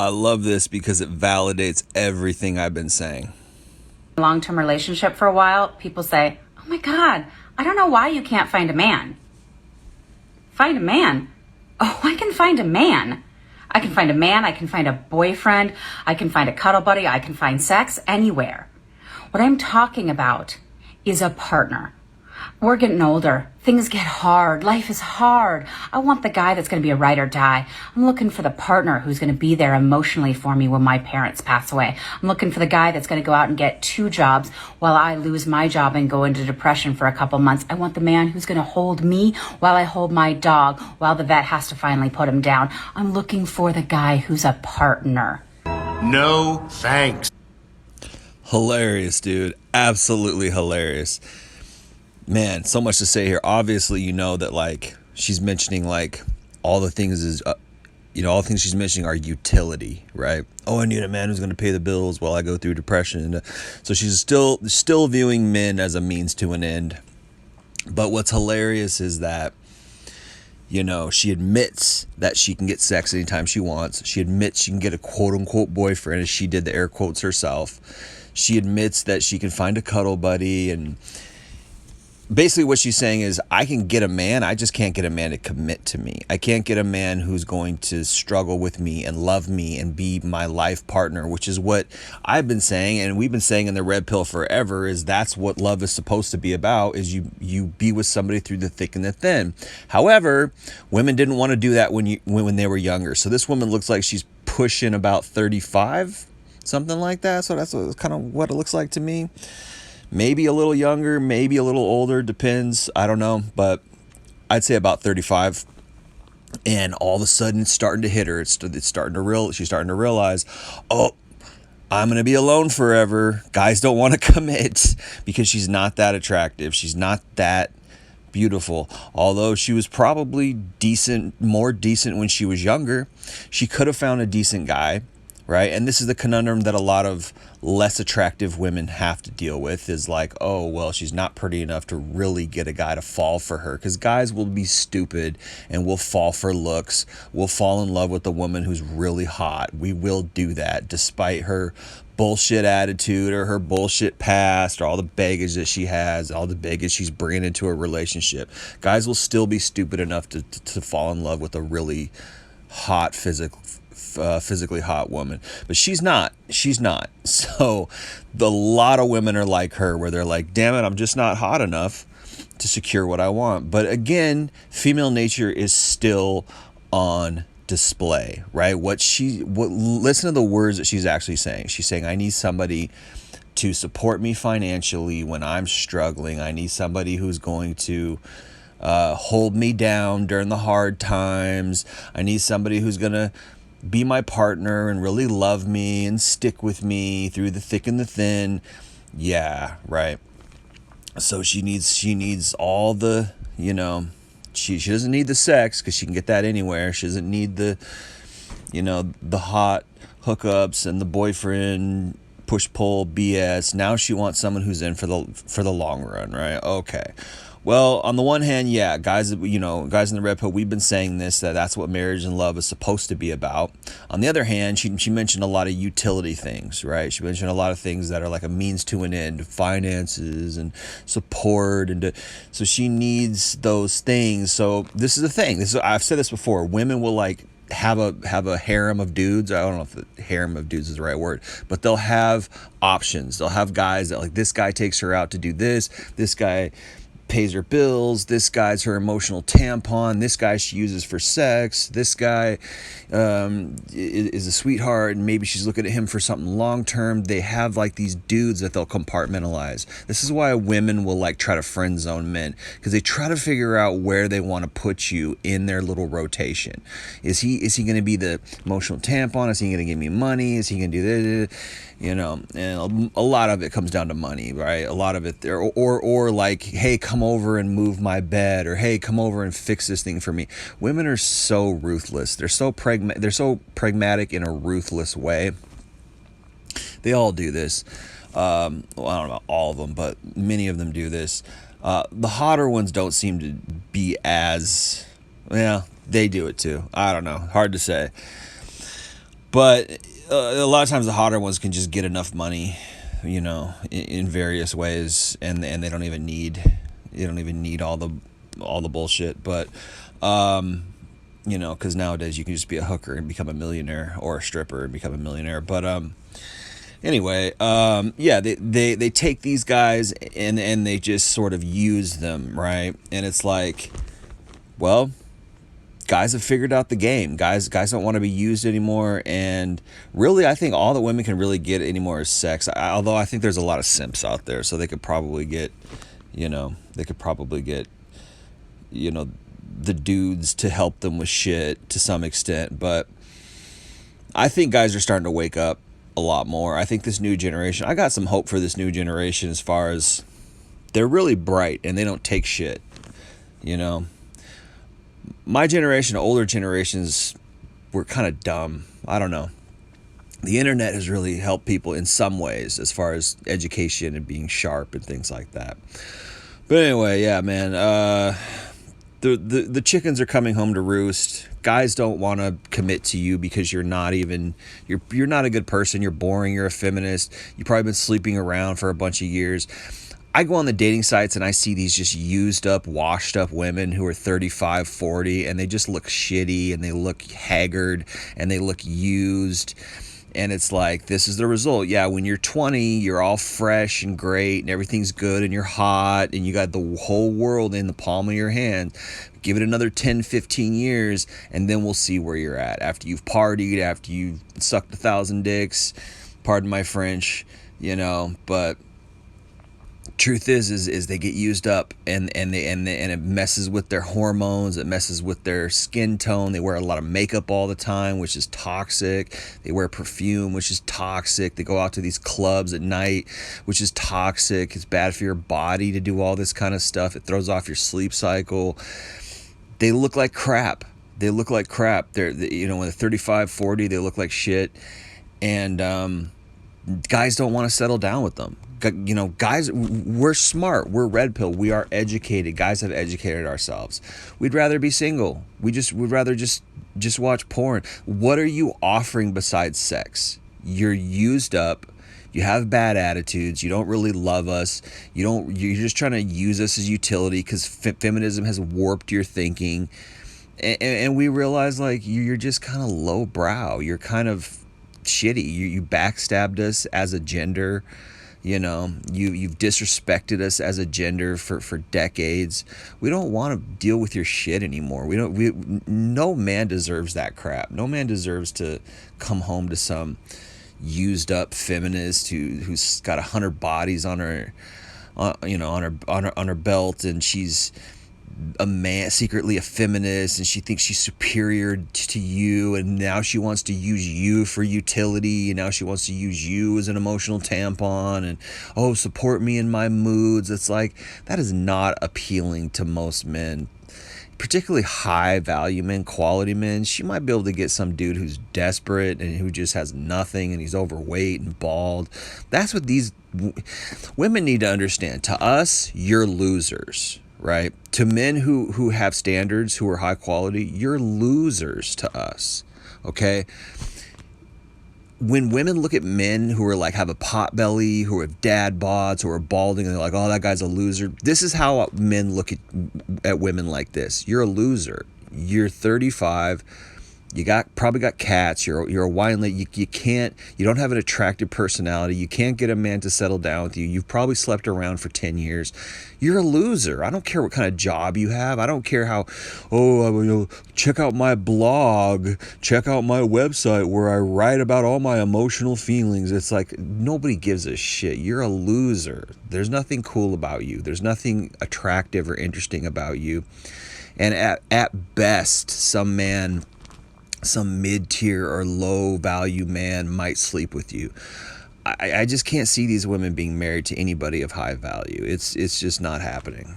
I love this because it validates everything I've been saying. Long-term relationship for a while, people say, oh my God, I don't know why you can't find a man. Find a man? Oh, I can find a man. I can find a man, I can find a boyfriend, I can find a cuddle buddy, I can find sex anywhere. What I'm talking about is a partner. We're getting older. Things get hard. Life is hard. I want the guy that's going to be a ride or die. I'm looking for the partner who's going to be there emotionally for me when my parents pass away. I'm looking for the guy that's going to go out and get 2 jobs while I lose my job and go into depression for a couple months. I want the man who's going to hold me while I hold my dog while the vet has to finally put him down. I'm looking for the guy who's a partner. No thanks. Hilarious, dude. Absolutely hilarious. Man, so much to say here. Obviously, you know that like she's mentioning like all the things is, all the things she's mentioning are utility, right? Oh, I need a man who's going to pay the bills while I go through depression. So she's still viewing men as a means to an end. But what's hilarious is that, she admits that she can get sex anytime she wants. She admits she can get a quote unquote boyfriend, as she did the air quotes herself. She admits that she can find a cuddle buddy, and basically what she's saying is, I can get a man, I just can't get a man to commit to me. I can't get a man who's going to struggle with me and love me and be my life partner, which is what I've been saying, and we've been saying in the Red Pill forever, is that's what love is supposed to be about, is you be with somebody through the thick and the thin. However, women didn't want to do that when they were younger. So this woman looks like she's pushing about 35, something like that. So that's kind of what it looks like to me. Maybe a little younger, maybe a little older, depends. I don't know, but I'd say about 35. And all of a sudden, it's starting to hit her. She's starting to realize, oh, I'm going to be alone forever. Guys don't want to commit because she's not that attractive. She's not that beautiful. Although she was probably more decent when she was younger. She could have found a decent guy. Right. And this is the conundrum that a lot of less attractive women have to deal with, is like, oh, well, she's not pretty enough to really get a guy to fall for her, because guys will be stupid and will fall for looks. We'll fall in love with a woman who's really hot. We will do that despite her bullshit attitude or her bullshit past or all the baggage that she has, all the baggage she's bringing into a relationship. Guys will still be stupid enough to fall in love with a really hot physically hot woman, but she's not. So a lot of women are like her, where they're like, damn it, I'm just not hot enough to secure what I want. But again, female nature is still on display, right? Listen to the words that she's actually saying. She's saying, I need somebody to support me financially when I'm struggling. I need somebody who's going to hold me down during the hard times. I need somebody who's gonna be my partner and really love me and stick with me through the thick and the thin. Yeah, right. So she needs all the, she doesn't need the sex, because she can get that anywhere. She doesn't need the hot hookups and the boyfriend push-pull BS. Now she wants someone who's in for the long run, right? Okay. Well, on the one hand, yeah, guys in the Red Pill, we've been saying that's what marriage and love is supposed to be about. On the other hand, she mentioned a lot of utility things, right? She mentioned a lot of things that are like a means to an end, finances and support, so she needs those things. So this is the thing. I've said this before. Women will like have a harem of dudes. I don't know if the harem of dudes is the right word, but they'll have options. They'll have guys that, like, this guy takes her out to do this. This guy pays her bills. This guy's her emotional tampon. This guy she uses for sex. This guy is a sweetheart, and maybe she's looking at him for something long term. They have like these dudes that they'll compartmentalize. This is why women will like try to friend zone men, because they try to figure out where they want to put you in their little rotation. Is he going to be the emotional tampon? Is he going to give me money? Is he going to do this? And a lot of it comes down to money, right? A lot of it, or like, hey, come over and move my bed, or hey, come over and fix this thing for me. Women are so ruthless. They're so pragmatic in a ruthless way. They all do this. I don't know about all of them, but many of them do this. The hotter ones don't seem to be as, they do it too. I don't know. Hard to say. But a lot of times the hotter ones can just get enough money, you know, in various ways, and they don't even need all the bullshit. But you know, because nowadays you can just be a hooker and become a millionaire, or a stripper and become a millionaire. But anyway, yeah, they take these guys and they just sort of use them, right? And it's like, well, guys have figured out the game. Guys don't want to be used anymore. And really, I think all that women can really get anymore is sex. Although I think there's a lot of simps out there, so they could probably get, you know, the dudes to help them with shit to some extent. But I think guys are starting to wake up a lot more. I think this new generation, I got some hope for this new generation as far as they're really bright and they don't take shit, you know. My generation, older generations, were kind of dumb. I don't know. The internet has really helped people in some ways as far as education and being sharp and things like that. But anyway, yeah, man. The chickens are coming home to roost. Guys don't want to commit to you because you're not a good person. You're boring. You're a feminist. You've probably been sleeping around for a bunch of years. I go on the dating sites and I see these just used up, washed up women who are 35, 40, and they just look shitty and they look haggard and they look used. And it's like, this is the result. Yeah, when you're 20, you're all fresh and great and everything's good and you're hot and you got the whole world in the palm of your hand. Give it another 10, 15 years and then we'll see where you're at. After you've partied, after you've sucked 1,000 dicks, pardon my French, you know, but truth is they get used up and it messes with their hormones. It messes with their skin tone. They wear a lot of makeup all the time, which is toxic. They wear perfume, which is toxic. They go out to these clubs at night, which is toxic. It's bad for your body to do all this kind of stuff. It throws off your sleep cycle. They look like crap. They're, you know, when they're 35, 40, they look like shit. And guys don't want to settle down with them. You know, guys, we're smart. We're red pill. We are educated. Guys have educated ourselves. We'd rather be single. We'd rather just watch porn. What are you offering besides sex? You're used up. You have bad attitudes. You don't really love us. You're just trying to use us as utility because feminism has warped your thinking. And we realize, like, you're just kind of lowbrow. You're kind of shitty. You backstabbed us as a gender. You know, you've disrespected us as a gender for decades. We don't want to deal with your shit anymore. No man deserves that crap. No man deserves to come home to some used up feminist who's got 100 bodies on her, on her belt, and she's a man, secretly a feminist, and she thinks she's superior to you, and now she wants to use you for utility, and now she wants to use you as an emotional tampon, and support me in my moods. It's like, that is not appealing to most men, particularly high value men, quality men. She might be able to get some dude who's desperate and who just has nothing and he's overweight and bald. That's what these women need to understand. To us, you're losers. Right? To men who have standards, who are high quality, you're losers to us. Okay? When women look at men who are like, have a pot belly, who have dad bods, who are balding, and they're like, oh, that guy's a loser. This is how men look at women like this. You're a loser. You're 35. You probably got cats. You're a wine lady. You don't have an attractive personality. You can't get a man to settle down with you. You've probably slept around for 10 years. You're a loser. I don't care what kind of job you have. I don't care how, check out my blog, check out my website where I write about all my emotional feelings. It's like, nobody gives a shit. You're a loser. There's nothing cool about you. There's nothing attractive or interesting about you. And at best, some mid-tier or low-value man might sleep with you. I just can't see these women being married to anybody of high value. It's just not happening.